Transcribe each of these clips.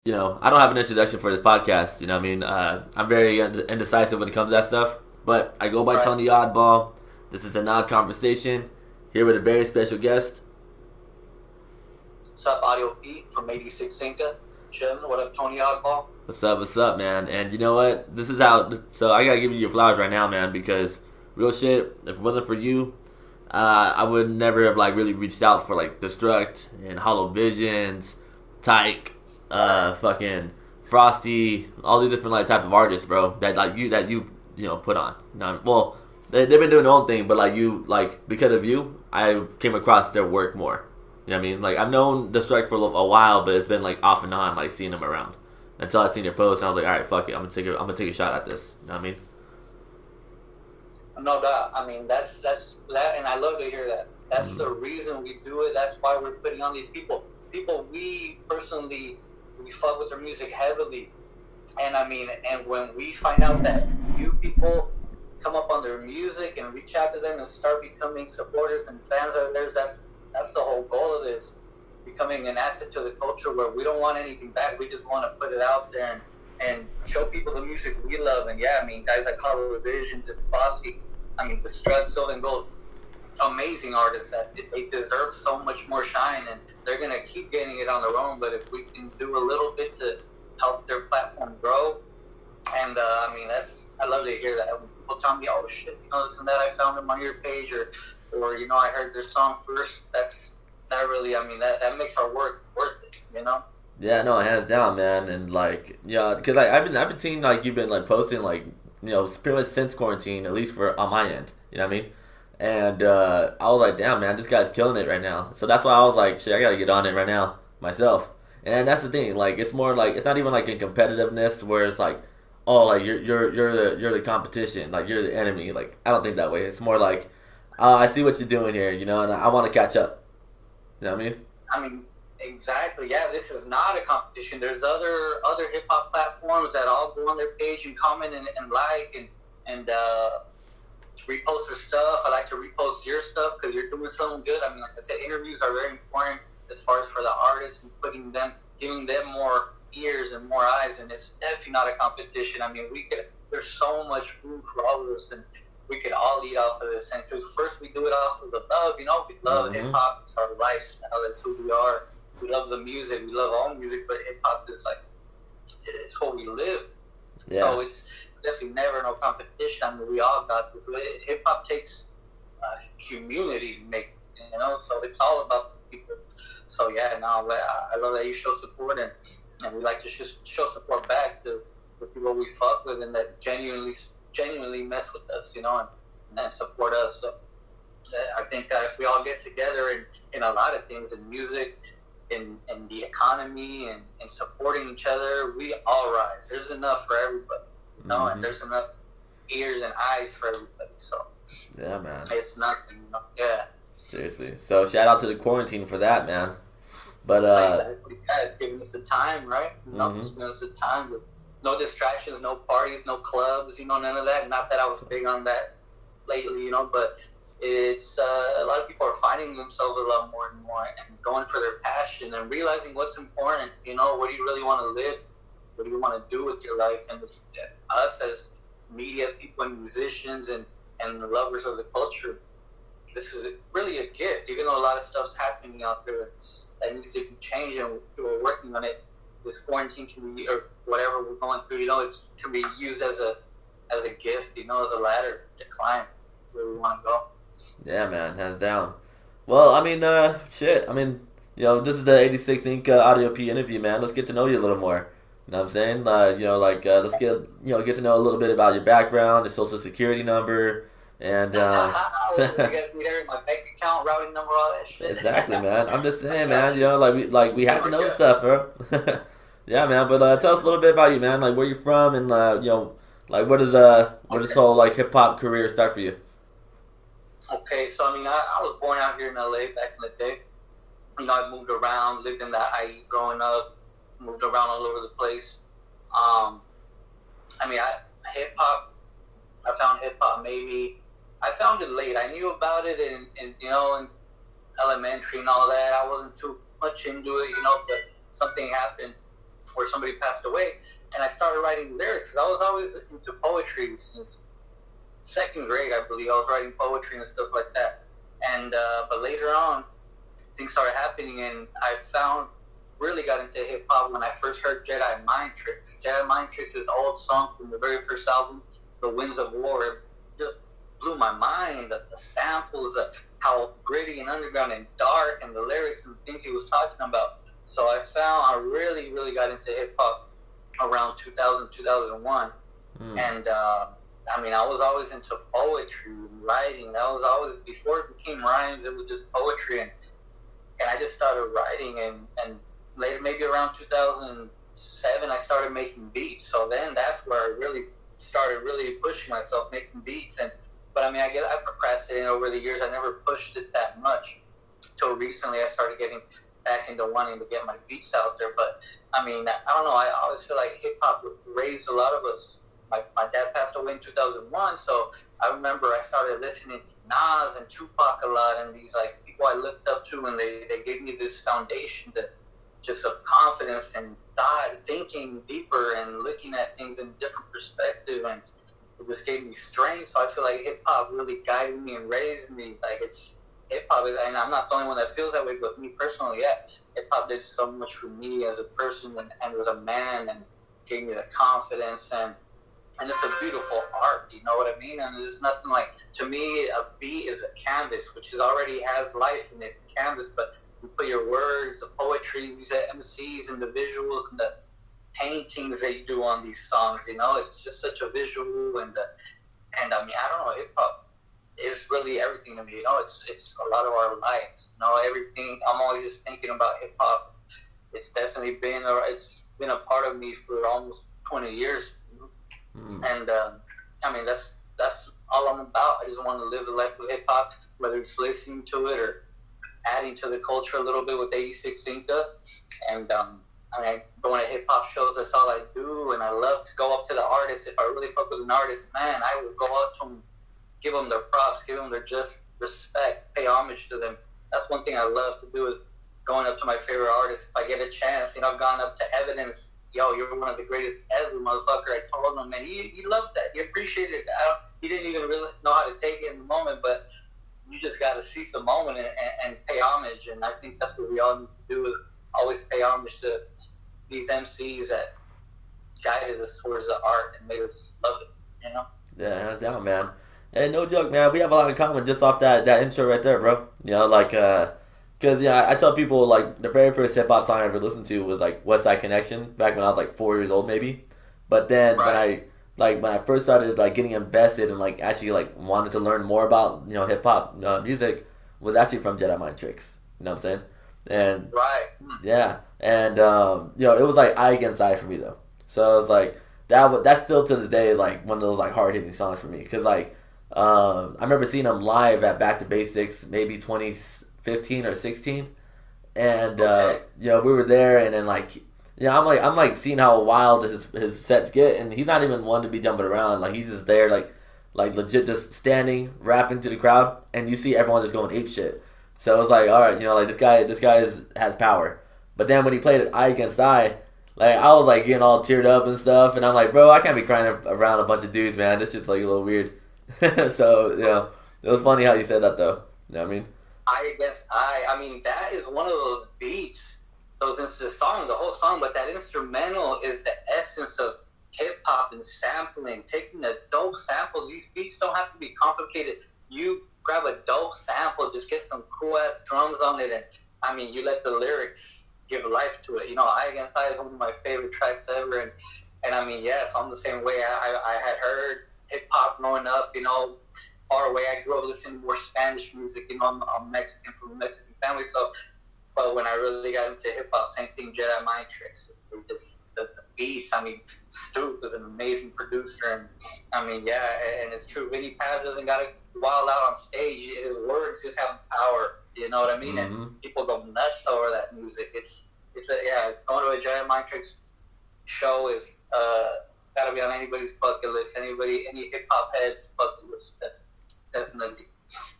I don't have an introduction for this podcast. I'm very indecisive when it comes to that stuff. But I go by Right. Tony Oddball. This is an odd conversation here with a very special guest. What's up, Audio Pete from 86 Inka? Chillin'. What up, Tony Oddball? What's up? What's up, man? And you know what? This is how. So I gotta give you your flowers right now, man. Because real shit. If it wasn't for you, I would never have really reached out for Destruct and Hollow Visions, Tyke, fucking Frosty, all these different type of artists, bro. That you put on. Well, they've been doing their own thing, but because of you, I came across their work more. You know what I mean? I've known Destruct for a while, but it's been off and on, seeing them around until I seen your post, and I was like, all right, fuck it, I'm gonna take a shot at this. You know what I mean? No doubt. I mean, that's that, and I love to hear that. That's the reason we do it. That's why we're putting on these people. People we personally we fuck with their music heavily, and I mean, and when we find out that you people come up on their music and reach out to them and start becoming supporters and fans of theirs, that's the whole goal of this. Becoming an asset to the culture where we don't want anything back. We just want to put it out there and show people the music we love. And yeah, I mean, guys like Hollow Visions and Fossey, I mean, the Struts, Silver and Gold, amazing artists that they deserve so much more shine, and they're gonna keep getting it on their own. But if we can do a little bit to help their platform grow, and I mean, I love to hear that. When people tell me, "Oh shit, listen to that, I found them on your page," or I heard their song first. That really, I mean, that makes our work worth it. Yeah, no, hands down, man. And because I've been seeing you've been posting pretty much since quarantine, at least for on my end. You know what I mean? And I was like, damn, man, this guy's killing it right now. So that's why I was like, shit, I gotta get on it right now myself. And that's the thing. It's more it's not even in competitiveness where it's oh, you're the competition, you're the enemy. I don't think that way. It's more I see what you're doing here, and I want to catch up. You know what I mean? I mean, exactly. Yeah, this is not a competition. There's other hip hop platforms that all go on their page and comment and like and repost their stuff. I like to repost your stuff because you're doing something good. I mean, like I said, interviews are very important as far as for the artists and giving them more ears and more eyes. And it's definitely not a competition. I mean, there's so much room for all of us, and we could all eat off of this. And because first we do it off of the love, we love hip hop. It's our lifestyle. That's who we are. We love the music. We love all music, but hip hop is it's what we live. Yeah. So it's definitely never no competition. I mean, we all got this. Hip hop takes a community to make, so it's all about the people. So yeah, no, I love that you show support, and we like to show support back to the people we fuck with and that genuinely mess with us, and support us. So I think that if we all get together in a lot of things, in music, in the economy, and supporting each other, we all rise. There's enough for everybody, and there's enough ears and eyes for everybody. So yeah, man, it's nothing. Yeah, seriously. So shout out to the quarantine for that, man. But exactly. Yeah, it's giving us the time, right? It's giving us the time with no distractions, no parties, no clubs, none of that. Not that I was big on that lately, but it's a lot of people are finding themselves a lot more and more and going for their passion and realizing what's important. What do you really want to live? What do you want to do with your life? And us as media people and musicians and the lovers of the culture, this is really a gift. Even though a lot of stuff's happening out there that needs to be changed and we're working on it, this quarantine can be, or whatever we're going through, it can be used as a gift, as a ladder to climb where we want to go. Yeah, man, hands down. Well, I mean, shit. I mean, this is the 86 Inca Audio P interview, man. Let's get to know you a little more. You know what I'm saying? Let's get to know a little bit about your background, your social security number, and you guys need my bank account, routing number, all that shit. Exactly, man. I'm just saying, man. We have to know the stuff, bro. Yeah, man. But tell us a little bit about you, man. Where you from, and where does this whole hip hop career start for you? Okay, so I mean, I was born out here in LA back in the day. I moved around, lived in the IE growing up, moved around all over the place. I mean, hip hop. I found hip hop maybe. I found it late. I knew about it in elementary and all that. I wasn't too much into it, but something happened before somebody passed away, and I started writing lyrics because I was always into poetry since second grade, I believe. I was writing poetry and stuff like that. And but later on, things started happening, and I really got into hip hop when I first heard Jedi Mind Tricks. Jedi Mind Tricks is an old song from the very first album, The Winds of War. It just blew my mind. The samples, how gritty and underground and dark, and the lyrics and things he was talking about. So I really, really got into hip hop around 2000, 2001. And I mean, I was always into poetry and writing. That was always, before it became rhymes, it was just poetry. And I just started writing, and later, maybe around 2007, I started making beats. So then that's where I really started pushing myself, making beats. But I mean, I procrastinated over the years. I never pushed it that much. Till recently, I started getting back into wanting to get my beats out there. But I mean, I don't know. I always feel like hip hop raised a lot of us. My dad passed away in 2001, so I remember I started listening to Nas and Tupac a lot, and these like people I looked up to, and they gave me this foundation that just of confidence and thought, thinking deeper and looking at things in a different perspective, and it just gave me strength. So I feel like hip hop really guided me and raised me. Like, it's hip hop, and I'm not the only one that feels that way, but me personally, yeah, hip hop did so much for me as a person and as a man, and gave me the confidence, and it's a beautiful art, you know what I mean? And there's nothing like, to me, a beat is a canvas, which already has life in it, canvas, but you put your words, the poetry, these MCs, and the visuals, and the paintings they do on these songs, you know? It's just such a visual, and I mean, I don't know, hip-hop is really everything to me, you know? It's a lot of our lives, you know? Everything, I'm always just thinking about hip-hop. It's definitely been a part of me for almost 20 years. And I mean, that's all I'm about. I just want to live the life of hip hop, whether it's listening to it or adding to the culture a little bit with 86 Inka. And I mean, going to hip hop shows, that's all I do. And I love to go up to the artist. If I really fuck with an artist, man, I will go up to them, give them their props, give them their just respect, pay homage to them. That's one thing I love to do, is going up to my favorite artist. If I get a chance, you know, I've gone up to Evidence. Yo, you're one of the greatest ever, motherfucker. I told him, and he loved that. He appreciated it. He didn't even really know how to take it in the moment, but you just got to seize the moment and pay homage. And I think that's what we all need to do, is always pay homage to these MCs that guided us towards the art and made us love it, you know? Yeah, hands down, man. And no joke, man. We have a lot in common just off that intro right there, bro. You know, like, because, yeah, I tell people, like, the very first hip-hop song I ever listened to was, like, West Side Connection, back when I was, like, 4 years old, maybe. But then when I first started, like, getting invested and, like, actually, like, wanted to learn more about, you know, hip-hop music, was actually from Jedi Mind Tricks. You know what I'm saying? And, yeah. And, you know, it was, like, Eye Against Eye for me, though. So it was, like, that still to this day is, like, one of those, like, hard-hitting songs for me. Because, like, I remember seeing them live at Back to Basics, maybe 2015 or 16, and you know, we were there, and then, like, you know, I'm like seeing how wild his sets get, and he's not even one to be jumping around. Like, he's just there, like legit just standing, rapping to the crowd, and you see everyone just going ape shit. So it was like, all right, you know, like, this guy has power. But then when he played it Eye Against Eye, like, I was like getting all teared up and stuff, and I'm like, bro, I can't be crying around a bunch of dudes, man. This shit's like a little weird. So, you know, it was funny how you said that, though. You know what I mean? Eye Against Eye. I mean, that is one of those beats. The song, the whole song, but that instrumental is the essence of hip hop and sampling. Taking a dope sample. These beats don't have to be complicated. You grab a dope sample, just get some cool ass drums on it, and I mean, you let the lyrics give life to it. You know, Eye Against Eye is one of my favorite tracks ever, and I mean, yes, I'm the same way. I had heard hip hop growing up, you know, far away. I grew up listening to more Spanish music, you know, I'm Mexican, from a Mexican family, so, but when I really got into hip hop, same thing, Jedi Mind Tricks, just the beats. I mean, Stoop is an amazing producer, and I mean, yeah, and it's true, Vinny Paz doesn't got to wild out on stage. His words just have power, you know what I mean? Mm-hmm. And people go nuts over that music. Going to a Jedi Mind Tricks show is gotta be on anybody's bucket list. Any hip hop head's bucket list, definitely.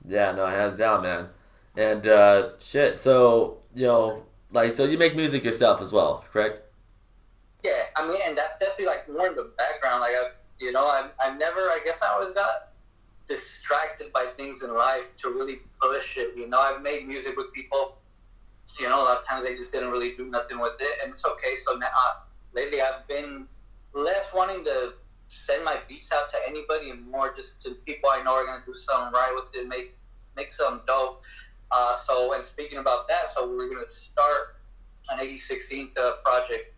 Yeah, no, hands down, man. And shit. So, you know, like, so you make music yourself as well, correct? I mean, and that's definitely like more in the background. Like I've never. I guess I always got distracted by things in life to really push it. I've made music with people. A lot of times they just didn't really do nothing with it, and it's okay. So now, lately, I've been less wanting to send my beats out to anybody, and more just to people I know are gonna do something right with it, make something dope. And speaking about that, so we're gonna start an 86 Inka project.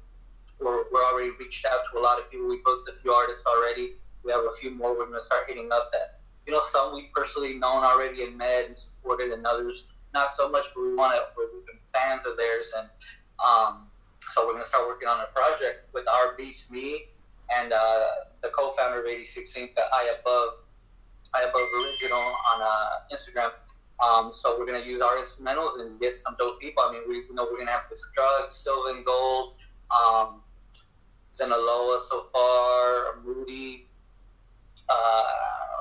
We're already reached out to a lot of people. We booked a few artists already. We have a few more we're gonna start hitting up that some we've personally known already and met and supported, and others not so much, but we've been fans of theirs, and so we're gonna start working on a project with our beats, me and the co-founder of 86 Inka, I above original on Instagram. So we're gonna use our instrumentals and get some dope people. I mean, we're gonna have the Strug, Silver and Gold, Zenaloa so far, Moody.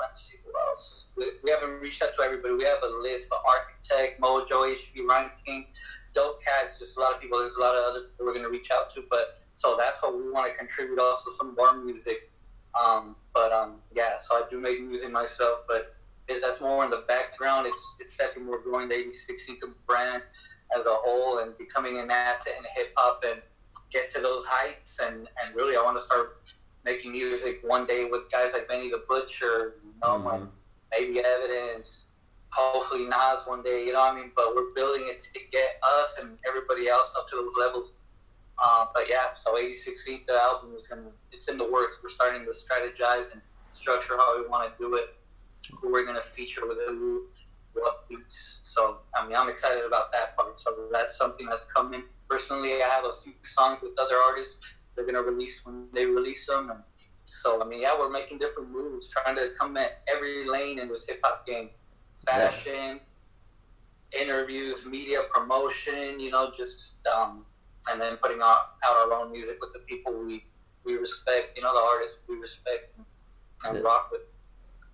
Let's see who else. We haven't reached out to everybody. We have a list, but Architect, Mojo, HB, Ranking, Dope Cats, just a lot of people. There's a lot of other people we're going to reach out to, but so that's what we want to contribute, also some more music. So I do make music myself, but that's more in the background. It's definitely more growing the 86 Inka brand as a whole and becoming an asset in hip hop and get to those heights. And really, I want to start making music one day with guys like Benny the Butcher, maybe Evidence, hopefully Nas one day, you know what I mean? But we're building it to get us and everybody else up to those levels. So 86 Inka album it's in the works. We're starting to strategize and structure how we want to do it, who we're going to feature with who, what beats. So, I mean, I'm excited about that part. So that's something that's coming. Personally, I have a few songs with other artists they're going to release when they release them. And so, I mean, we're making different moves, trying to come at every lane in this hip-hop game. Fashion, interviews, media promotion, and then putting out our own music with the people we respect, the artists we respect and rock with.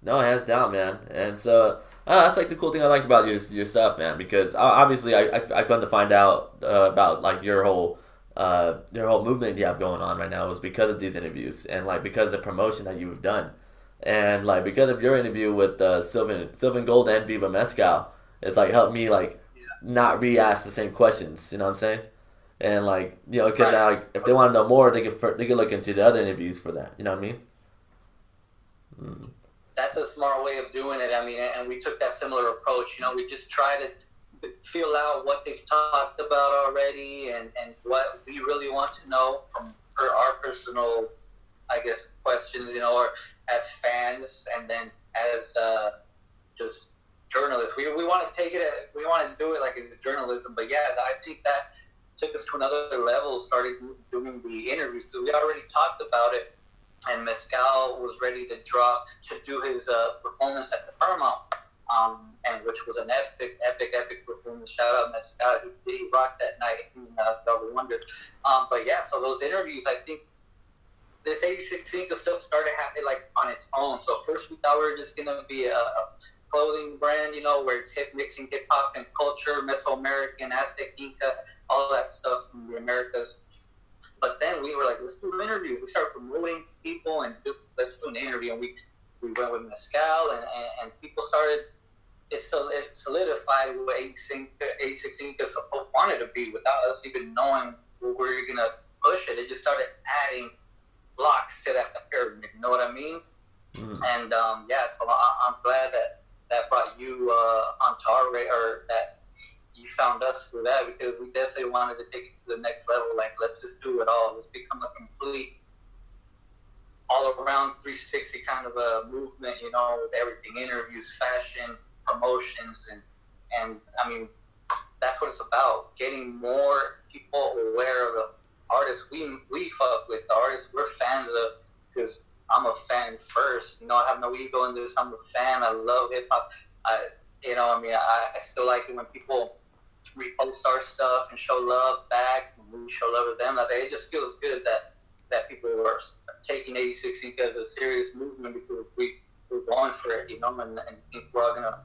No, hands down, man. And so that's like the cool thing I like about your stuff, man. Because obviously I've come to find out about like your whole movement you have going on right now was because of these interviews and like because of the promotion that you've done, and like because of your interview with Sylvan Gold and Viva Mescal, it's like helped me like not re-ask the same questions. You know what I'm saying? And like because now like, if they want to know more, they can look into the other interviews for that. You know what I mean? Mm. That's a smart way of doing it. I mean, and we took that similar approach. We just try to feel out what they've talked about already and what we really want to know from our personal, I guess, questions, or as fans and then as just journalists. We want to we want to do it like it's journalism. But yeah, I think that took us to another level, started doing the interviews. So we already talked about it. And Mescal was ready to do his performance at the Paramount, and which was an epic performance. Shout out Mescal, he rocked that night. Double wonder. So those interviews, I think this 86 Inka stuff started happening like on its own. So first we thought we were just gonna be a clothing brand, where it's mixing hip hop and culture, Mesoamerican, Aztec, Inca, all that stuff from the Americas. But then we were like, let's do interviews. We started promoting people and let's do an interview. And we went with Mescal and people started, it solidified what 86 Inka wanted to be without us even knowing where we were going to push it. It just started adding blocks to that pyramid. You know what I mean? Mm. And so I'm glad that brought you onto our radar, that you found us through that, because we definitely wanted to take it to the next level. Like, let's just do it all. Let's become a complete, all-around 360 kind of a movement, with everything, interviews, fashion, promotions, and I mean, that's what it's about, getting more people aware of the artists we fuck with, the artists we're fans of, because I'm a fan first. I have no ego in this. I'm a fan. I love hip-hop. I still like it when people repost our stuff and show love back, and we show love to them. It just feels good that people are taking 86 Inka as a serious movement, because we're going for it, and think we're all gonna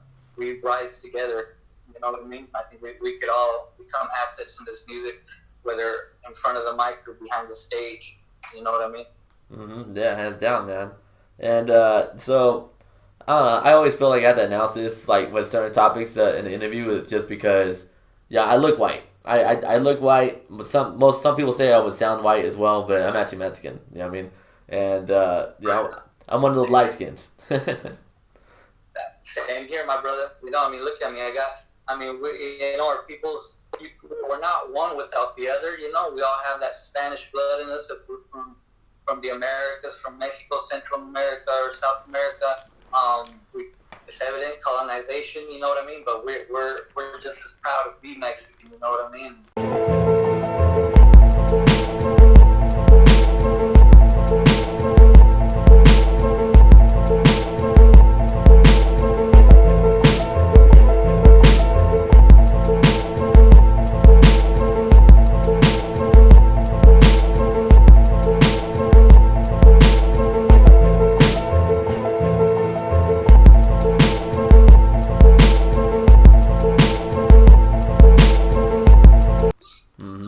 rise together. You know what I mean? I think we could all become assets in this music, whether in front of the mic or behind the stage. You know what I mean? Yeah, hands down, man. And so I don't know. I always feel like I have to announce this like with certain topics in an interview is just because, yeah, I look white. I look white. But some people say I would sound white as well, but I'm actually Mexican. You know what I mean? And I'm one of those light skins. Same here, my brother. You know, I mean, look at me. Our people's, we're not one without the other. You know, we all have that Spanish blood in us. If we're from the Americas, from Mexico, Central America, or South America. It's evident colonization. You know what I mean? But we're just as proud to be Mexican. You know what I mean?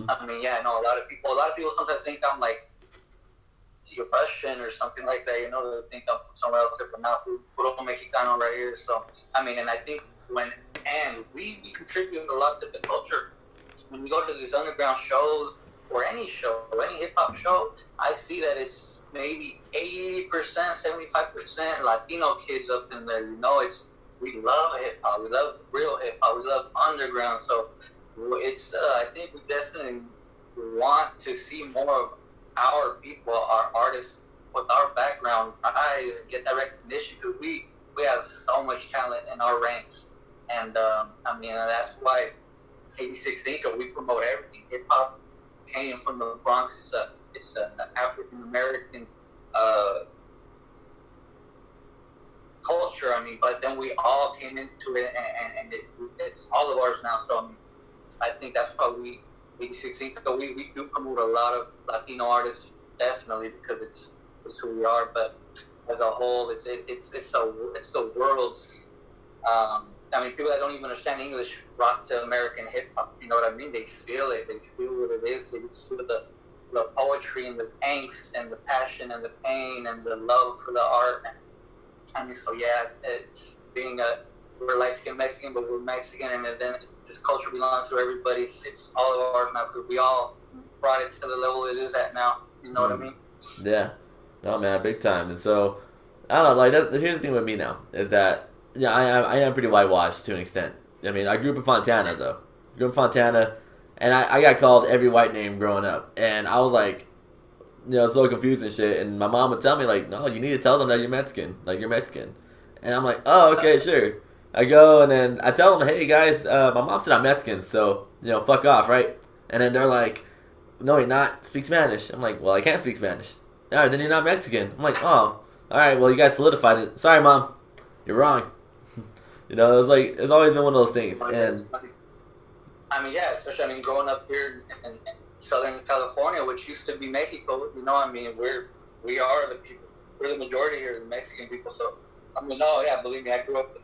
I mean, yeah, no, a lot of people sometimes think I'm like Russian or something like that. You know, they think I'm from somewhere else, but not puro Mexicano right here. So, I mean, and I think we contribute a lot to the culture. When we go to these underground shows or any hip hop show, I see that it's maybe 80%, 75% Latino kids up in there. You know, we love hip hop, we love real hip hop, we love underground. So I think we definitely want to see more of our people, our artists with our background eyes get that recognition because we have so much talent in our ranks. And that's why 86 Inka, we promote everything. Hip hop came from the Bronx. It's an African American culture. I mean, but then we all came into it, and it's all of ours now. So I think that's why we 86 Inka, we do promote a lot of Latino artists, definitely, because it's who we are. But as a whole, it's the world's. People that don't even understand English rock to American hip hop. You know what I mean? They feel it. They feel what it is. They feel the poetry and the angst and the passion and the pain and the love for the art. So yeah, it's we're light-skinned Mexican, but we're Mexican, and then this culture belongs to everybody. It's all of ours now because we all brought it to the level it is at now. You know what I mean? Yeah. No, man, big time. And so, I don't know, here's the thing with me now, is that, yeah, I am pretty whitewashed to an extent. I mean, I grew up in Fontana, though. And I got called every white name growing up. And I was like, so confused and shit. And my mom would tell me, like, no, you need to tell them that you're Mexican. Like, you're Mexican. And I'm like, oh, okay, sure. I go and then I tell them, hey, guys, my mom said I'm Mexican, so, fuck off, right? And then they're like, no, you're not. Speak Spanish. I'm like, well, I can't speak Spanish. All right, then you're not Mexican. I'm like, oh, all right, well, you guys solidified it. Sorry, Mom. You're wrong. It's always been one of those things. And especially, growing up here in Southern California, which used to be Mexico, we are the people. We're the majority here, the Mexican people. So, believe me, I grew up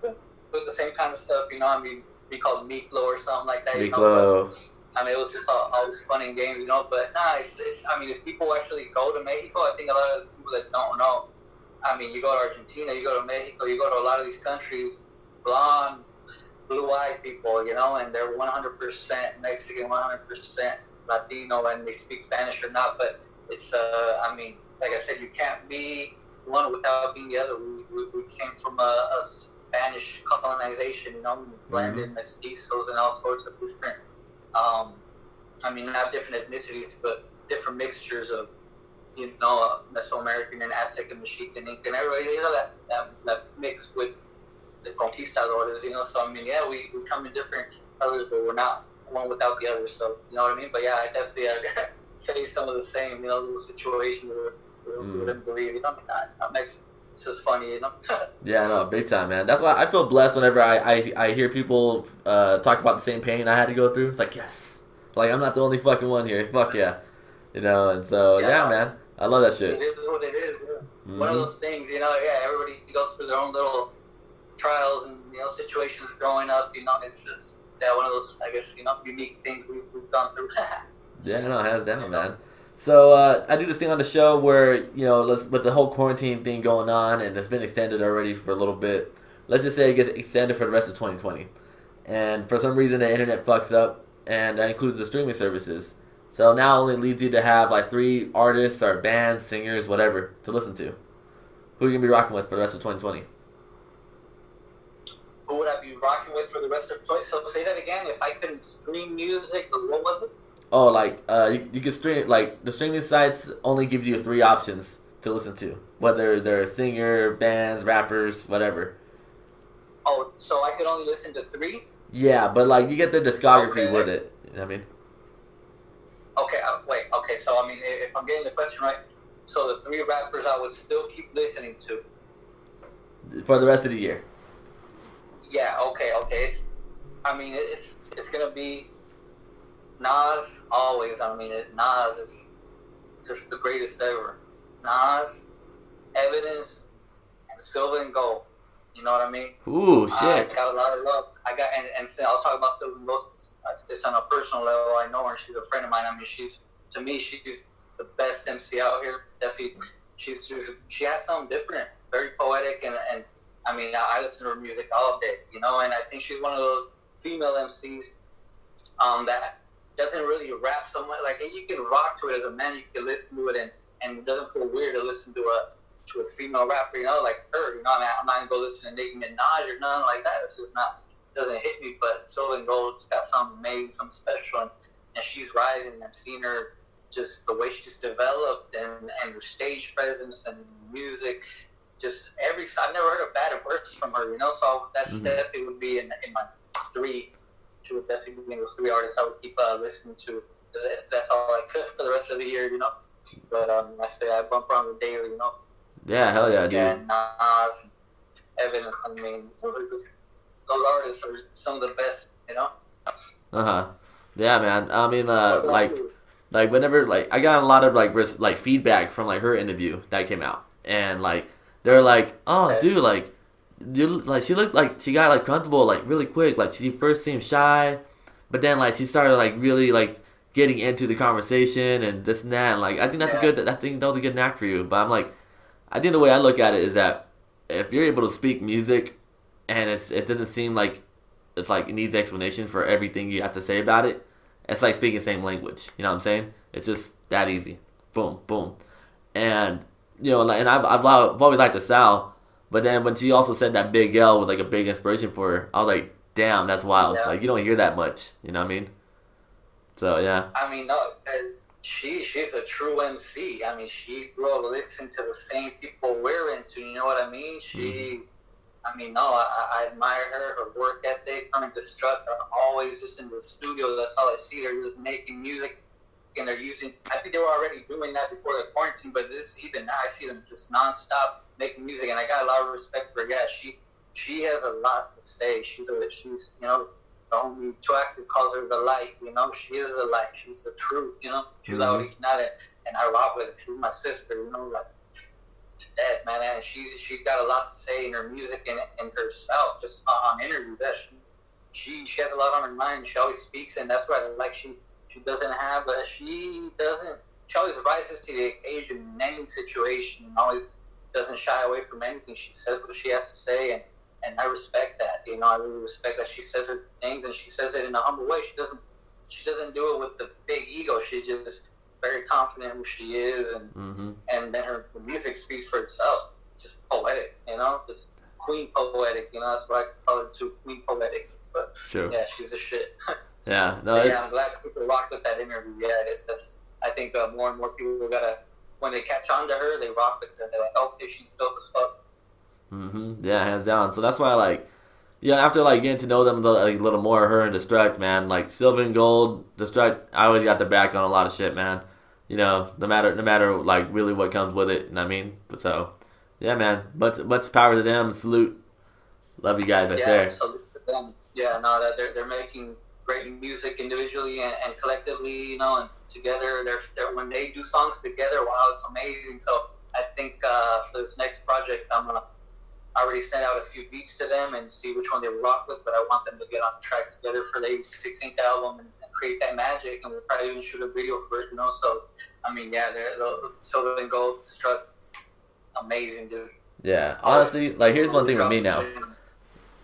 with the same kind of stuff, we called it Miklo or something like that. Miklo. It was just always fun and games, but if people actually go to Mexico, I think a lot of people that don't know, you go to Argentina, you go to Mexico, you go to a lot of these countries, blonde, blue-eyed people, and they're 100% Mexican, 100% Latino, and they speak Spanish or not, but it's, like I said, you can't be one without being the other. We came from a Spanish colonization, blended mestizos and all sorts of different, not different ethnicities, but different mixtures of, Mesoamerican and Aztec and Mexican and Inca and everybody, that mix with the conquistadores, so we come in different colors, but we're not one without the other, so, you know what I mean? But yeah, I definitely say some of the same, little situations where you wouldn't believe, I'm Mexican. It's just funny, Yeah, no, big time, man. That's why I feel blessed whenever I hear people talk about the same pain I had to go through. It's like, yes. Like, I'm not the only fucking one here. Fuck yeah. And so, yeah, man. I love that shit. It is what it is, yeah. One of those things, everybody goes through their own little trials and, situations growing up, it's just, one of those, I guess, unique things we've gone through. Yeah, no, hands down, man. So I do this thing on the show where with the whole quarantine thing going on, and it's been extended already for a little bit. Let's just say it gets extended for the rest of 2020, and for some reason the internet fucks up, and that includes the streaming services. So now it only leads you to have like 3 artists or bands, singers, whatever to listen to. Who are you gonna be rocking with for the rest of 2020? Who would I be rocking with for the rest of 20? So say that again. If I couldn't stream music, what was it? Oh, like you can stream, like the streaming sites only gives you 3 options to listen to, whether they're singer, bands, rappers, whatever. Oh, so I could only listen to 3? Yeah, but like you get the discography Okay. with it. You know what I mean? Okay, wait. Okay, so I mean, if I'm getting the question right, so the 3 rappers I would still keep listening to. For the rest of the year. Yeah. Okay. It's gonna be Nas always. I mean, Nas is just the greatest ever. Nas, Evidence, and Silver and Gold. You know what I mean? Ooh, I shit. got a lot of love. And I'll talk about Silver and Gold. It's on a personal level. I know her. She's a friend of mine. I mean, she's the best MC out here. Definitely, she has something different, very poetic, and I mean, I listen to her music all day, and I think she's one of those female MCs that doesn't really rap so much. Like, you can rock to it as a man, you can listen to it, and it doesn't feel weird to listen to a female rapper, like her. I mean, I'm not gonna go listen to Nicki Minaj or nothing like that. It's just doesn't hit me. But Silver and Gold's got something amazing, something special, and she's rising. I've seen her, just the way she's developed and her stage presence and music. Just I've never heard a bad verse from her, so that's definitely would be in my 3. She would definitely be in those 3 artists I would keep listening to. That's all I could for the rest of the year, But I say I bump around the daily, Yeah, hell yeah, dude. Yeah, Nas, Evidence. I mean, those artists are some of the best, Yeah, man. I mean, What about you? like whenever I got a lot of like feedback from like her interview that came out, and like they're like, oh, dude, like she looked like she got like comfortable like really quick. Like she first seemed shy, but then like she started like really like getting into the conversation and this and that. And like I think that's I think that was a good knack for you. But I'm like, I think the way I look at it is that if you're able to speak music, and it doesn't seem like it's like it needs explanation for everything you have to say about it. It's like speaking the same language. You know what I'm saying? It's just that easy. Boom, boom, and and I've always liked the Sal. But then when she also said that Big L was like a big inspiration for her, I was like, damn, that's wild. Yeah. Like you don't hear that much. You know what I mean? So yeah. I mean, no, she's a true MC. I mean, she grew up listening to the same people we're into. You know what I mean? I mean, no, I admire her work ethic, her and Destruct are always just in the studio. That's all I see. They're just making music, and they're using. I think they were already doing that before the quarantine, but even now I see them just nonstop making music, and I got a lot of respect for her. Yeah, she has a lot to say. She's the homie Twacker calls her the light. She is the light. She's the truth. She's always not it, and I rock with her. She's my sister. Like to death, man. And she's got a lot to say in her music and herself, just on interviews. That she has a lot on her mind. She always speaks, and that's what I like. She doesn't have, she always rises to the occasion in any situation, and always doesn't shy away from anything. She says what she has to say, and I respect that. I really respect that she says her things, and she says it in a humble way. She doesn't do it with the big ego. She's just very confident in who she is, and then her music speaks for itself. Just poetic, just queen poetic. That's what I call her too, queen poetic. But yeah, she's a shit. Yeah, no. Yeah, I'm glad people rocked with that interview. Yeah, I think more and more people gotta, when they catch on to her, they rock with her. They're like, okay, she's dope as fuck. Yeah, hands down. So that's why after getting to know them a little more, her and Destruct, man, like Silver and Gold, Destruct, I always got their back on a lot of shit, man. No matter like really what comes with it. You know what I mean? But so, yeah, man, much power to them. Salute, love you guys right there. Salute to them. Yeah, no, that they're making great music individually and collectively, and together. They're when they do songs together, wow, it's amazing. So I think for this next project, I already sent out a few beats to them and see which one they rock with, but I want them to get on track together for the 16th album and create that magic, and we'll probably even shoot a video for it, So, I mean, yeah, they're the silver and gold struck amazing. Just Yeah, honestly, like here's one always thing with me dropping now. gems.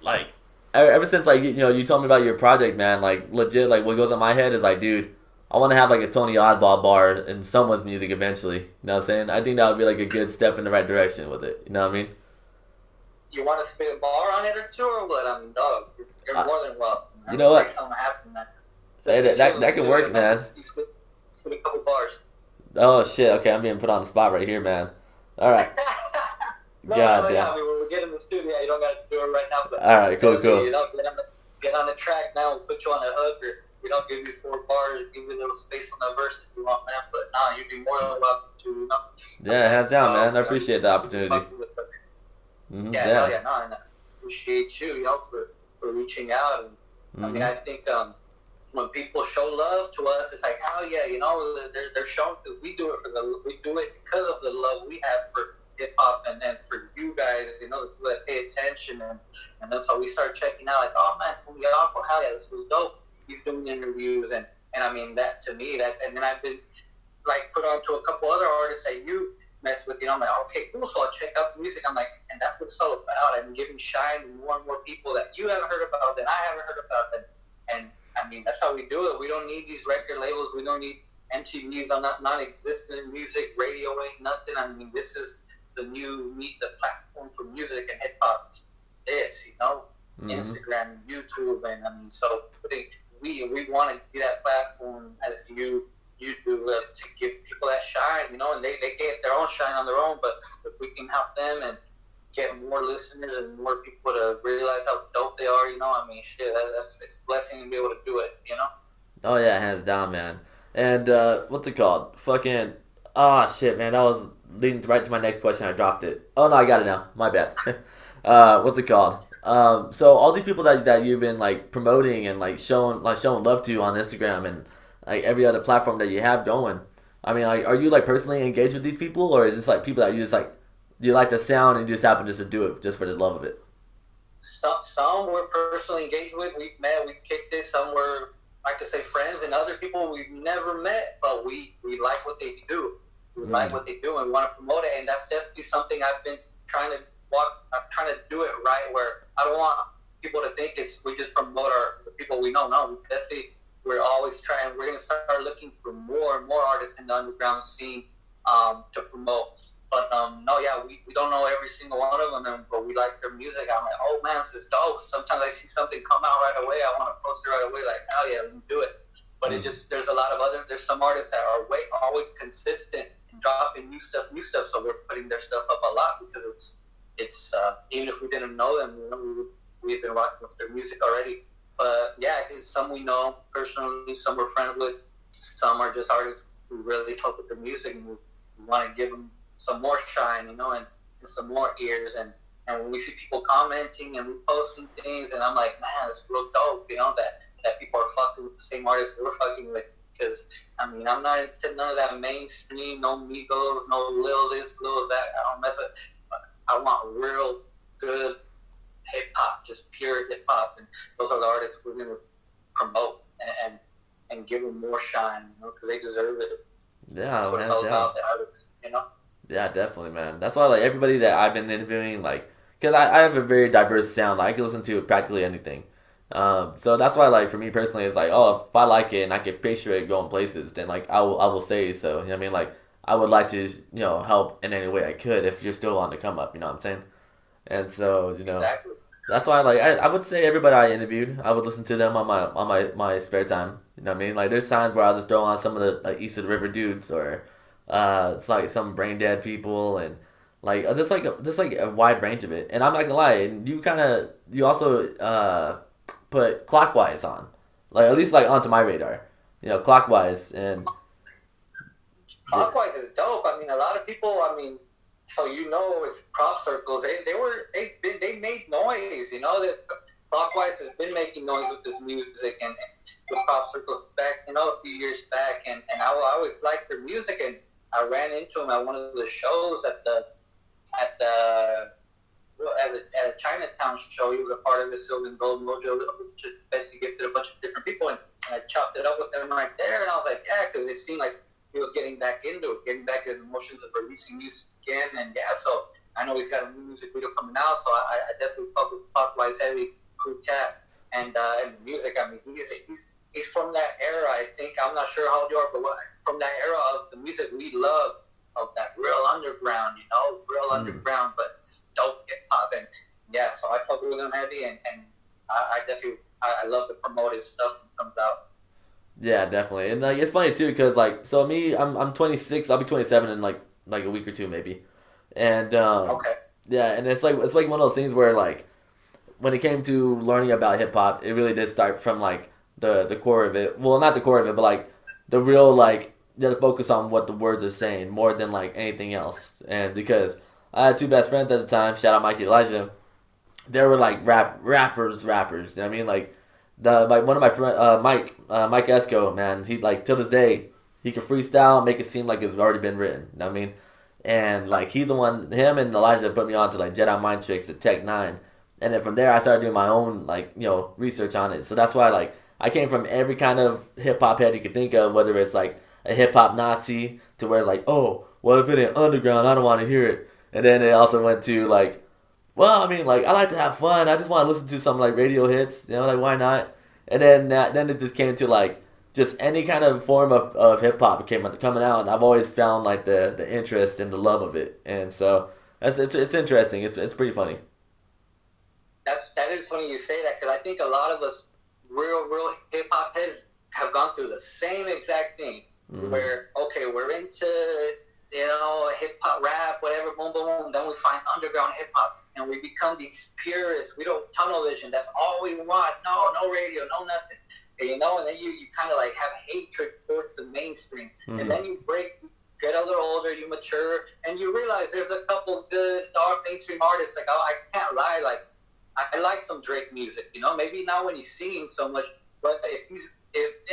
Like ever since like you told me about your project, man, like legit, like what goes in my head is like, dude, I want to have like a Tony Oddball bar in someone's music eventually. You know what I'm saying? I think that would be like a good step in the right direction with it. You know what I mean? You want to spit a bar on it or two, or what? I mean, dog, you're more than welcome. You know what? Something happen, man. That can work, man. You spit a couple bars. Oh shit! Okay, I'm being put on the spot right here, man. All right. No, God yeah. damn. I mean, when we get in the studio, you don't got to do it right now. But All right, cool. you know, get on the track now. We'll put you on a hook, or we don't give you 4 bars, give you a little space on the verse if you want, man. But nah, you'd be more than welcome to. You know? Yeah, hands down, man. I appreciate the opportunity. Yeah, hell yeah, no, and I appreciate you, you know, for reaching out. And I mean, I think when people show love to us, it's like, oh yeah, you know, they're showing because we do it because of the love we have for hip hop and for you guys, you know, the people that pay attention, and then so we start checking out like, oh man, hell yeah, this was dope. He's doing interviews, and I mean that to me and then I've been like put on to a couple other artists that you mess with, you know, I'm like, okay, cool, so I'll check out the music. I'm like, and that's what it's all about. I'm giving shine to more and more people that you haven't heard about, that I haven't heard about, and I mean, that's how we do it. We don't need these record labels. We don't need MTVs on non-existent music. Radio ain't nothing. I mean, this is the platform for music and hip hop. This, you know, Instagram, YouTube, and I mean, so we want to be that platform as you do to give people that shine, you know, and they get their own shine on their own. But if we can help them and get more listeners and more people to realize how dope they are, you know, I mean, shit, it's a blessing to be able to do it, you know? Oh, yeah, hands down, man. And, what's it called? Fucking, shit, man, that was leading right to my next question. I dropped it. Oh, no, I got it now. My bad. What's it called? So all these people that you've been, like, promoting and, like, showing love to on Instagram and, like, every other platform that you have going, I mean, like, are you, like, personally engaged with these people, or is this, like, people that you just, like, do you like the sound and you just happen just to do it just for the love of it? Some we're personally engaged with. We've met, we've kicked it. Some we're, I could say, friends, and other people we've never met, but we like what they do. We like what they do and want to promote it, and that's definitely something I've been trying to do it right, where I don't want people to think we just promote the people we know. No, we're always trying. We're going to start looking for more and more artists in the underground scene to promote. But no, yeah, we don't know every single one of them, but we like their music. I'm like, oh man, this is dope. Sometimes I see something come out right away, I want to post it right away, like, hell yeah, let me do it. But there's some artists that are always consistent and dropping new stuff, so we're putting their stuff up a lot because it's even if we didn't know them, you know, we've been rocking with their music already. But yeah, some we know personally, some we're friends with, some are just artists who really help with their music, and we want to give them some more shine, you know, and some more ears, and when we see people commenting and reposting things, and I'm like, man, it's real dope, you know, that people are fucking with the same artists we're fucking with, because, I mean, I'm not into none of that mainstream, no Migos, no Lil this, Lil that, I don't mess with, I want real good hip-hop, just pure hip-hop, and those are the artists we're going to promote and give them more shine, you know, because they deserve it. Yeah, that's what it's all about, the artists, you know? Yeah, definitely, man. That's why, like, everybody that I've been interviewing, like, because I have a very diverse sound. Like, I can listen to practically anything. So that's why, like, for me personally, it's like, oh, if I like it and I can picture it going places, then, like, I will say so. You know what I mean? Like, I would like to, you know, help in any way I could if you're still on the come up, you know what I'm saying? And so, you know, exactly. That's why, like, I would say everybody I interviewed, I would listen to them on my spare time. You know what I mean? Like, there's times where I'll just throw on some of the, like, East of the River dudes, or it's like some brain dead people, and like just like a wide range of it. And I'm not gonna lie, and you also put Clockwise on, like, at least like onto my radar, you know, Clockwise. And Clockwise is dope. I mean, a lot of people, I mean, so you know, it's crop circles. They made noise. You know that Clockwise has been making noise with his music and with crop circles back, you know, a few years back. And I always liked their music, and I ran into him at one of the shows at a Chinatown show. He was a part of the Silver and Gold Mojo. Basically gifted a bunch of different people, and I chopped it up with him right there. And I was like, yeah, because it seemed like he was getting back into it, getting back into the motions of releasing music again. And yeah, so I know he's got a new music video coming out, so I definitely fuck with Clockwise Heavy, Cool Cat, and the music. I mean, he's from that era. I think, I'm not sure how old you are, but from that era of the music we love, of that real underground, real underground, but dope hip hop. And yeah, so I fuck with him heavy, and I definitely I love to promote his stuff when it comes out. Yeah, definitely. And like it's funny too, cause like so me, I'm 26. I'll be 27 in like a week or two maybe. And Okay. yeah, and it's like one of those things where like when it came to learning about hip hop, it really did start from like the core of it. Well, not the core of it, but like the real like you have to focus on what the words are saying more than like anything else. And because I had two best friends at the time, shout out Mikey and Elijah, they were like rappers. You know what I mean? Like one of my friend Mike Esco, man, he like till this day he can freestyle, make it seem like it's already been written. You know what I mean? And like he's the one, him and Elijah put me on to like Jedi Mind Tricks to Tech Nine, and then from there I started doing my own like research on it. So that's why like I came from every kind of hip hop head you could think of, whether it's like a hip hop Nazi to where like, oh, what if it ain't underground? I don't want to hear it. And then it also went to like, well, I mean, like I like to have fun. I just want to listen to some like radio hits, like why not? And then then it just came to like just any kind of form of hip hop coming out, and I've always found like the interest and the love of it, and so it's interesting. It's pretty funny. That is funny you say that, because I think a lot of us real hip hop heads have gone through the same exact thing. Mm-hmm. Where okay, we're into hip hop, rap, whatever, boom, boom, boom. Then we find underground hip hop, and we become these purists. We don't tunnel vision. That's all we want. No radio, no nothing. And then you kind of like have hatred towards the mainstream. Mm-hmm. And then you get a little older, you mature, and you realize there's a couple good dark mainstream artists. Like I can't lie, like I like some Drake music. Maybe not when he's singing so much, but if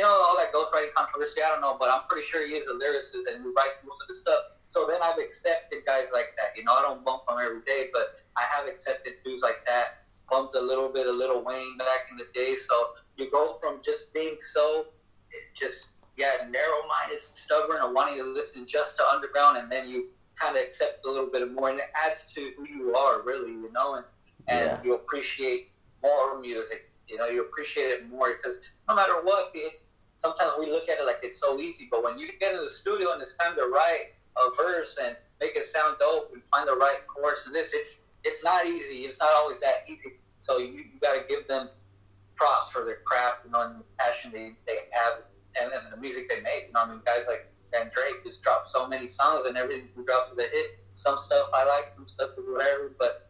all that ghostwriting controversy, I don't know, but I'm pretty sure he is a lyricist and he writes most of the stuff. So then I've accepted guys like that. I don't bump them every day, but I have accepted dudes like that. Bumped a little bit of Lil Wayne back in the day. So you go from just being so narrow-minded, stubborn, and wanting to listen just to underground, and then you kind of accept a little bit more, and it adds to who you are, really, and you appreciate more music. You appreciate it more, because no matter what, sometimes we look at it like it's so easy, but when you get in the studio and it's time to write a verse and make it sound dope and find the right chorus and it's not easy. It's not always that easy. So you got to give them props for their craft, and the passion they have, and the music they make. Guys like Drake just dropped so many songs, and everything we dropped to the hit. Some stuff I like, some stuff is whatever, but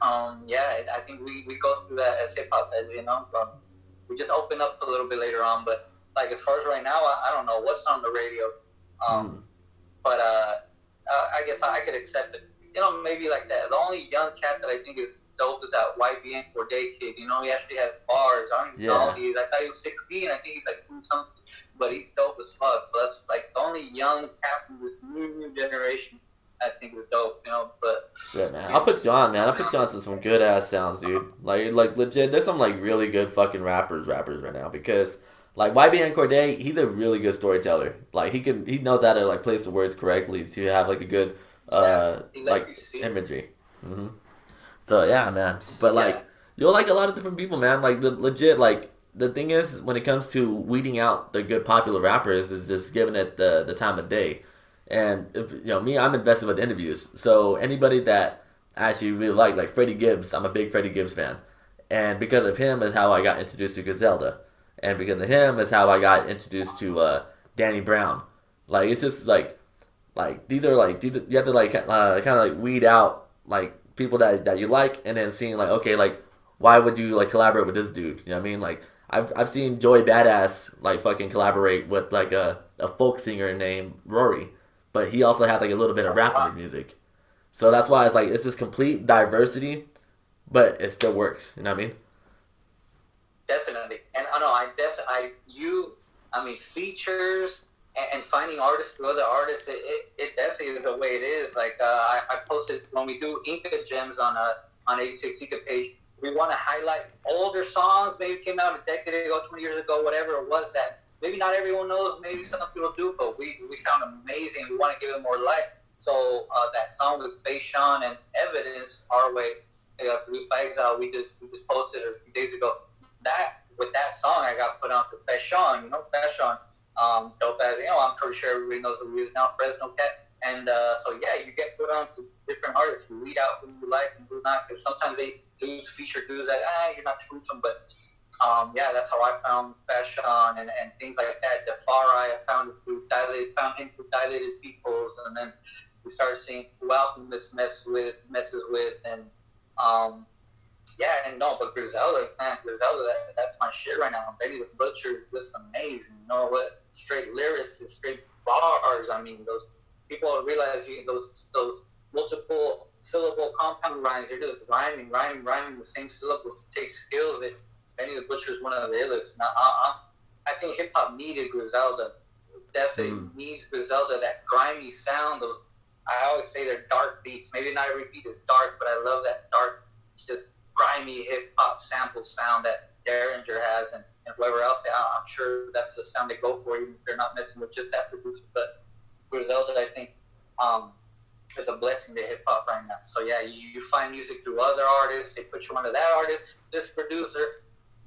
I think we go through that as hip hop heads, we just open up a little bit later on, but like as far as right now, I don't know what's on the radio, but I guess I could accept it. Maybe like that. The only young cat that I think is dope is that YBN Corday kid. He actually has bars. I don't even know. I thought he was 16. I think he's like something, but he's dope as fuck. So that's like the only young cat from this new generation I think is dope, but... Yeah, man. I'll put you on, man. I'll put you on to some good-ass sounds, dude. Like legit, there's some, like, really good fucking rappers right now, because, like, YBN Corday, he's a really good storyteller. Like, he knows how to, like, place the words correctly to have, like, a good, like, imagery. Mm-hmm. So, yeah, man. But, like, you'll like a lot of different people, man. Like, legit, like, the thing is, when it comes to weeding out the good popular rappers, is just giving it the time of day. And if, me, I'm invested with interviews. So anybody that I actually really like Freddie Gibbs, I'm a big Freddie Gibbs fan, and because of him is how I got introduced to Griselda, and because of him is how I got introduced to Danny Brown. Like it's just like these are you have to like kind of like weed out like people that you like, and then seeing like okay, like why would you like collaborate with this dude? You know what I mean? Like I've seen Joey Badass like fucking collaborate with like a folk singer named Rory. But he also has like a little bit of rap in his music. So that's why it's like it's this complete diversity, but it still works. You know what I mean? Definitely. And features and finding artists through other artists, it definitely is the way it is. Like I posted when we do Inka Gems on 86 Inka page, we want to highlight older songs, maybe came out a decade ago, 20 years ago, whatever it was, that maybe not everyone knows, maybe some people do, but we sound amazing. We want to give it more life. So that song with Fayshawn and Evidence, Our Way, produced by Exile, we just posted it a few days ago. That with that song, I got put on to Fayshawn. You know Fayshawn, dope as I'm pretty sure everybody knows who he is now, Fresno Cat. And so yeah, you get put on to different artists. You weed out who you like and who not, because sometimes they lose feature dudes that you're not too from, but. Yeah, that's how I found Fashion and things like that. The Far Eye, I found him through Dilated Peoples, and then we started seeing who Alchemist messes with, and but Griselda, that's my shit right now. Betty the Butcher is just amazing. You know what? Straight lyrics, straight bars. I mean, those people realize those multiple syllable compound rhymes. They're just rhyming the same syllables. It takes skills. Benny the Butcher is one of the illest. I think hip hop needed Griselda. Definitely needs Griselda. That grimy sound. Those, I always say they're dark beats. Maybe not every beat is dark, but I love that dark, just grimy hip hop sample sound that Derringer has, and whoever else. I'm sure that's the sound they go for, even if they're not messing with just that producer. But Griselda, I think, is a blessing to hip hop right now. So yeah, you find music through other artists. They put you onto that artist, this producer.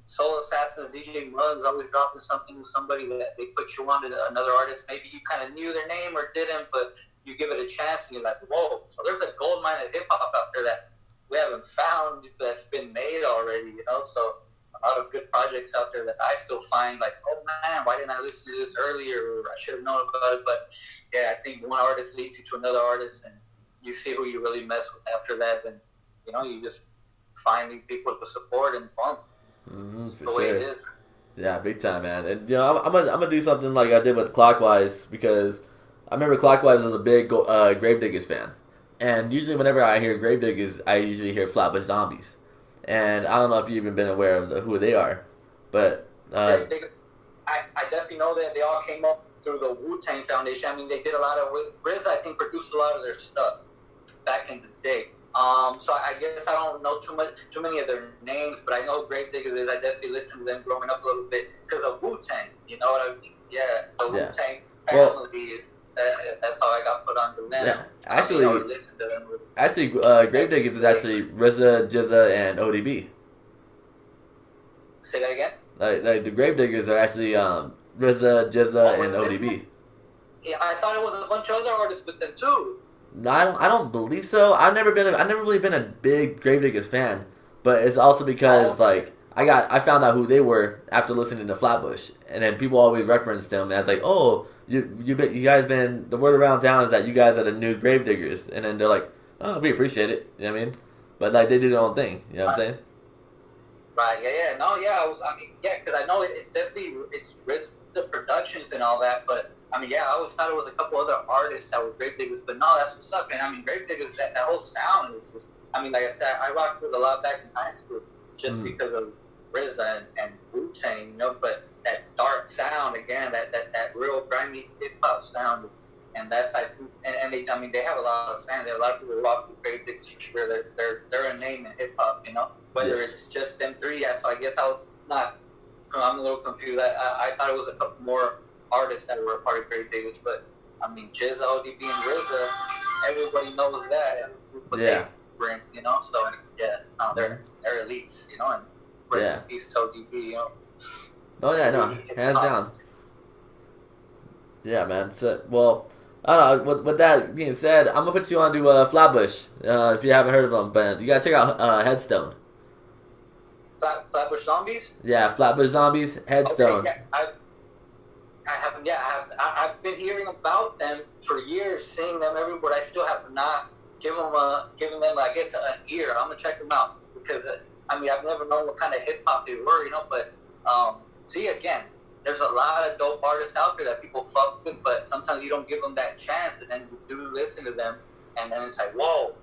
Soul Assassins, DJ Muggs, always dropping something with somebody that they put you on to another artist. Maybe you kind of knew their name or didn't, but you give it a chance and you're like, whoa. So there's a gold mine of hip hop out there that we haven't found that's been made already, you know? So a lot of good projects out there that I still find like, oh man, why didn't I listen to this earlier? Or I should have known about it. But yeah, I think one artist leads you to another artist and you see who you really mess with after that. And, you just finding people to support and bump. Mm-hmm, the way it is. Yeah, big time, man. And I'm gonna do something like I did with Clockwise, because I remember Clockwise was a big Gravediggers fan, and usually whenever I hear Gravediggers, I usually hear Flatbush Zombies, and I don't know if you've even been aware of who they are, but I definitely know that they all came up through the Wu-Tang Foundation. I mean, they did a lot of RZA, I think, produced a lot of their stuff back in the day. So I guess I don't know too many of their names, but I know who Gravediggers is. I definitely listened to them growing up a little bit because of Wu-Tang. You know what I mean? Yeah, the Wu-Tang family is. That's how I got put onto them. Yeah, actually, Gravediggers is actually RZA, Jizza, and ODB. Say that again. Like the Gravediggers are actually RZA, Jizza, and ODB. Yeah, I thought it was a bunch of other artists with them too. No, I don't believe so. I've never really been a big Gravediggers fan, but it's also because I found out who they were after listening to Flatbush, and then people always referenced them as like, oh, you guys been, the word around town is that you guys are the new Gravediggers, and then they're like, oh, we appreciate it, you know what I mean? But like they do their own thing, you know what I'm saying? Right, yeah, no, yeah, because I know it's definitely the productions and all that, but. I mean, I always thought it was a couple other artists that were Gravediggers, but no, that's what's up. And I mean, Gravediggers, that whole sound is just, I mean, like I said, I rocked with a lot back in high school just because of RZA and Wu-Tang, but that dark sound, again, that real grimy hip-hop sound, and that's like, and they have a lot of fans. There are a lot of people who rock with Gravediggers for sure. They're a name in hip-hop, whether it's just them three. Yeah, so I guess I'm a little confused. I thought it was a couple more artists that were a part of Gravediggers, but I mean, Jizza, ODB, and RZA, everybody knows that. But they bring, so yeah, no, they're elites, and rest in peace to ODB, Oh yeah, no, hands down. Yeah, man. So, well, I don't know. With that being said, I'm gonna put you on to Flatbush. If you haven't heard of them, but you gotta check out Headstone. Flatbush Zombies. Yeah, Flatbush Zombies, Headstone. Okay, I've been hearing about them for years, seeing them everywhere. I still have not given them, I guess, an ear. I'm gonna check them out because I've never known what kind of hip hop they were, but see, again, there's a lot of dope artists out there that people fuck with, but sometimes you don't give them that chance, and then you do listen to them, and then it's like, whoa,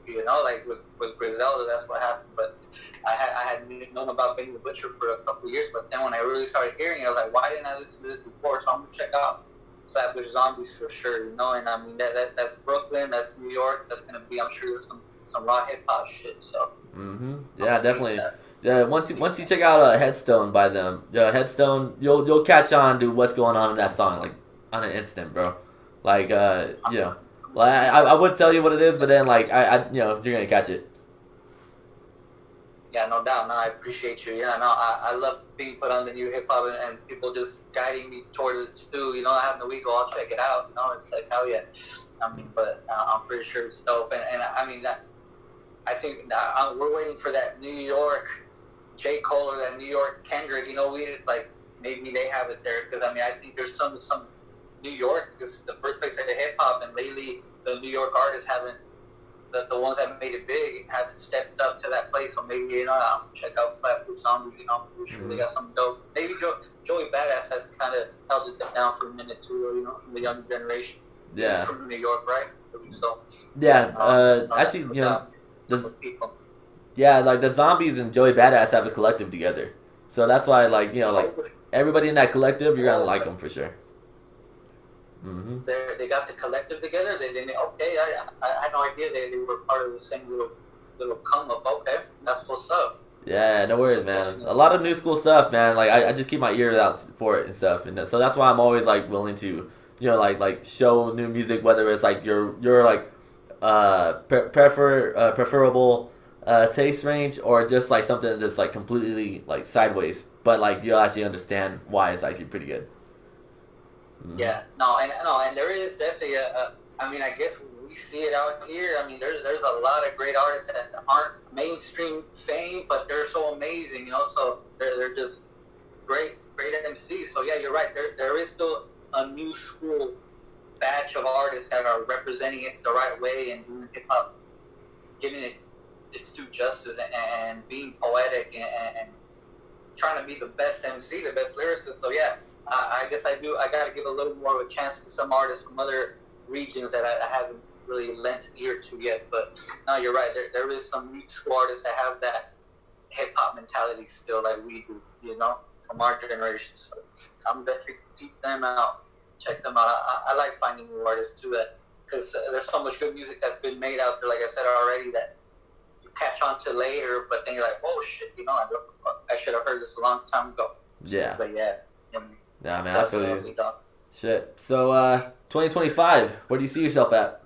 like with Griselda, that's what happened. But I hadn't known about Benny the Butcher for a couple of years, but then when I really started hearing it, I was like, why didn't I listen to this before? So I'm gonna check out Flatbush Zombies for sure, and I mean that's Brooklyn, that's New York, that's gonna be, I'm sure, some raw hip hop shit. So yeah, definitely. Yeah, once you check out Headstone by them, Headstone, you'll catch on to what's going on in that song like on an instant, bro. Like you know, like I would tell you what it is, but then like I you know you're gonna catch it. Yeah, no doubt. No, I appreciate you. Yeah, no, I love being put on the new hip hop and people just guiding me towards it too. You know, having the week, I'll check it out. You know, it's like hell yeah. I mean, but I'm pretty sure it's dope. And I mean that I think we're waiting for that New York J. Cole or that New York Kendrick. You know, we like maybe they have it there because I mean I think there's some New York is the birthplace of the hip hop, and lately the New York artists haven't. The ones that made it big haven't stepped up to that place, so maybe, you know, I'll check out Flatwood Zombies, you know, I'm sure they got some dope. Maybe Joey Badass has kind of held it down for a minute too, you know, from the younger generation. Yeah. He's from New York, right? So, yeah, actually, you know, like the Zombies and Joey Badass have a collective together, so that's why, like, you know, like everybody in that collective, you're gonna like them for sure. Mm-hmm. They got the collective together. They okay. I had no idea they were part of the same little come up. Okay, that's what's up. Yeah, no worries, man. A lot of new school stuff, man. Like I just keep my ears out for it and stuff, and so that's why I'm always like willing to, you know, like show new music, whether it's like your like preferable taste range or just like something that's like completely like sideways, but like you'll actually understand why it's actually pretty good. Mm-hmm. Yeah, and there is definitely I mean, I guess we see it out here. I mean, there's a lot of great artists that aren't mainstream fame, but they're so amazing, you know. So they're just great MCs. So yeah, you're right. There is still a new school batch of artists that are representing it the right way and doing hip hop, giving it its due justice and being poetic and trying to be the best MC, the best lyricist. So yeah. I guess I got to give a little more of a chance to some artists from other regions that I haven't really lent ear to yet. But no, you're right. There is some new school artists that have that hip hop mentality still, like we do, you know, from our generation. So I'm definitely keep them out, check them out. I like finding new artists too, because there's so much good music that's been made out there. Like I said already, that you catch on to later, but then you're like, oh shit, you know, I should have heard this a long time ago. Yeah. But yeah. Yeah, man, I feel you. Shit. So, 2025, where do you see yourself at?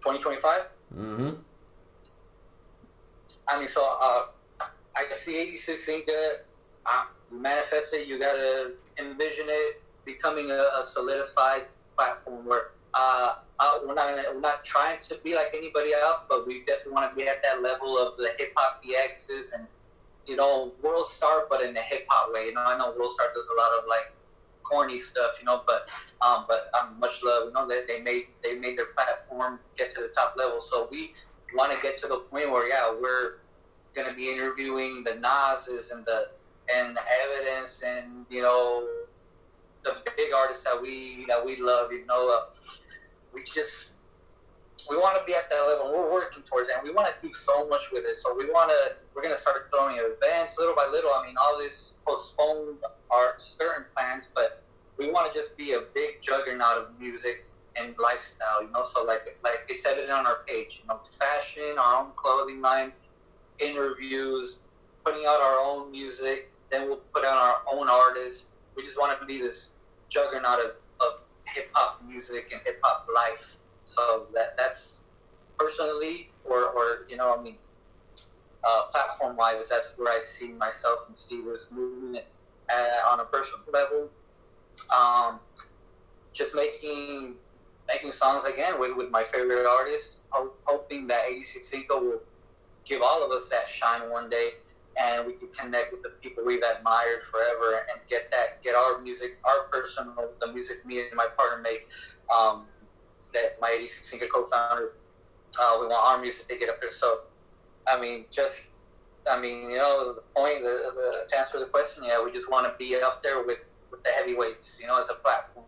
2025? Mm-hmm. I mean, so, I see 86 Inka, manifest it, you gotta envision it becoming a solidified platform where, we're not trying to be like anybody else, but we definitely want to be at that level of the hip-hop DXs and, you know, World Star, but in the hip hop way. You know, I know World Star does a lot of like corny stuff, you know, but much love. You know, they made their platform get to the top level. So we want to get to the point where we're gonna be interviewing the Nas's and the Evidence and, you know, the big artists that we love. You know, we want to be at that level. We're working towards that. And we want to do so much with it. So we're going to start throwing events little by little. I mean, all this postponed are certain plans, but we want to just be a big juggernaut of music and lifestyle, you know. So like it's evident on our page, you know, fashion, our own clothing line, interviews, putting out our own music. Then we'll put out our own artists. We just want to be this juggernaut of hip hop music and hip hop life. So that's personally, or you know, I mean, platform-wise, that's where I see myself and see this movement on a personal level. Just making songs again with my favorite artists, hoping that 86 Inka will give all of us that shine one day, and we can connect with the people we've admired forever and get our music, the music me and my partner make. That my 86 Inka co-founder, we want our music to get up there. So, I mean, you know, the point, to answer the question, we just want to be up there with the heavyweights, you know, as a platform.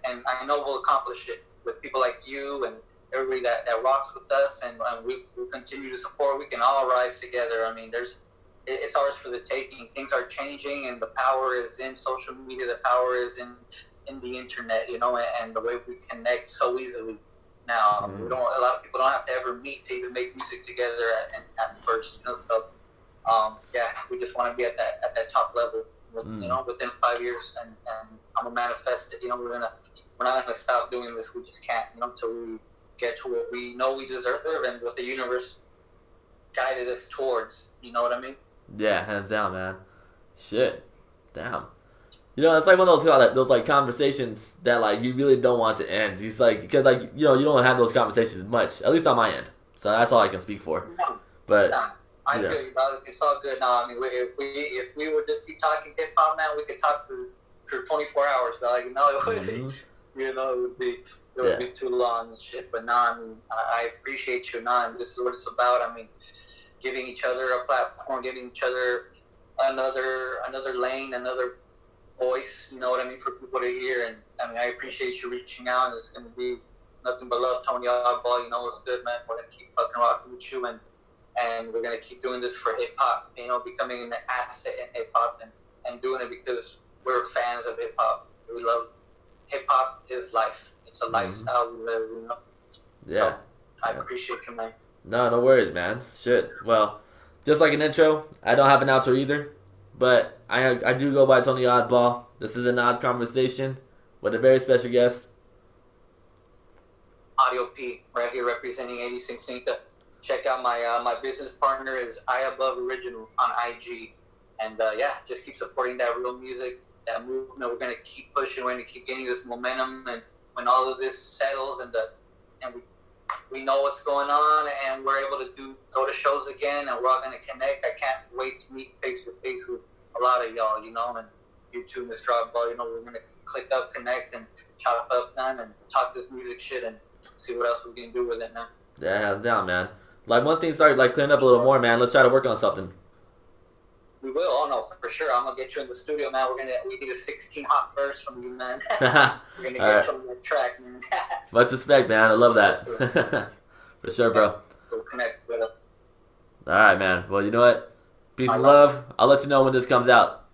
And I know we'll accomplish it with people like you and everybody that rocks with us, and we'll continue to support. We can all rise together. I mean, it's ours for the taking. Things are changing, and the power is in social media. The power is in the internet, you know, and the way we connect so easily. now. Mm-hmm. We don't. A lot of people don't have to ever meet to even make music together at first. So yeah, we just want to be at that top level. Within 5 years, and I'm gonna manifest it. We're not gonna stop doing this. We just can't. Until we get to what we know we deserve and what the universe guided us towards. You know what I mean? Yeah, hands down, man. Shit, damn. It's like one of those like conversations that like you really don't want to end. It's like because like you don't have those conversations much, at least on my end. So that's all I can speak for. No, But no. I feel you, dog. It's all good now. I mean, if we would just keep talking hip hop, man, we could talk for 24 hours, dog. It would be, it would be too long and shit. But nah, I mean, I appreciate you, nah. And this is what it's about. I mean, giving each other a platform, giving each other another lane, another voice. You know what I mean, for people to hear. And I mean, I appreciate you reaching out. And it's gonna be nothing but love, Tony Oddball. You know what's good, man. We're gonna keep fucking rocking with you and we're going to keep doing this for hip-hop, becoming an asset in hip-hop and doing it because we're fans of hip-hop. We love hip-hop is life. It's a lifestyle we live, Yeah. So, I appreciate you, man. No worries, man. Shit. Well, just like an intro, I don't have an outro either, but I do go by Tony Oddball. This is an odd conversation with a very special guest. Audio P, right here representing 86 Inka. Check out my business partner is I Above Original on IG, and just keep supporting that real music, that movement. We're gonna keep pushing. We're gonna keep getting this momentum, and when all of this settles and we know what's going on, and we're able to go to shows again, and we're all gonna connect. I can't wait to meet face to face with a lot of y'all, and you too, Mr. Oddball. We're gonna click up, connect, and chop up, man, and talk this music shit, and see what else we can do with it, man. Yeah, hands down, man. Like once things start like clearing up a little more, man, let's try to work on something. We will. Oh no, for sure. I'm gonna get you in the studio, man. We need a 16 hot verse from you, man. We're gonna get you on the track, man. Much respect, man. I love that. For sure, bro. Go connect with him. All right, man. Well, you know what? Peace and love. I'll let you know when this comes out.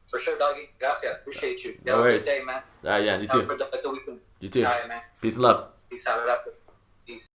For sure, doggy. Gracias. Appreciate you. No worries. Have a good day, man. All right, yeah, you too. Have a productive weekend. You too. All right, man. Peace and love. Peace out. Gracias. Peace.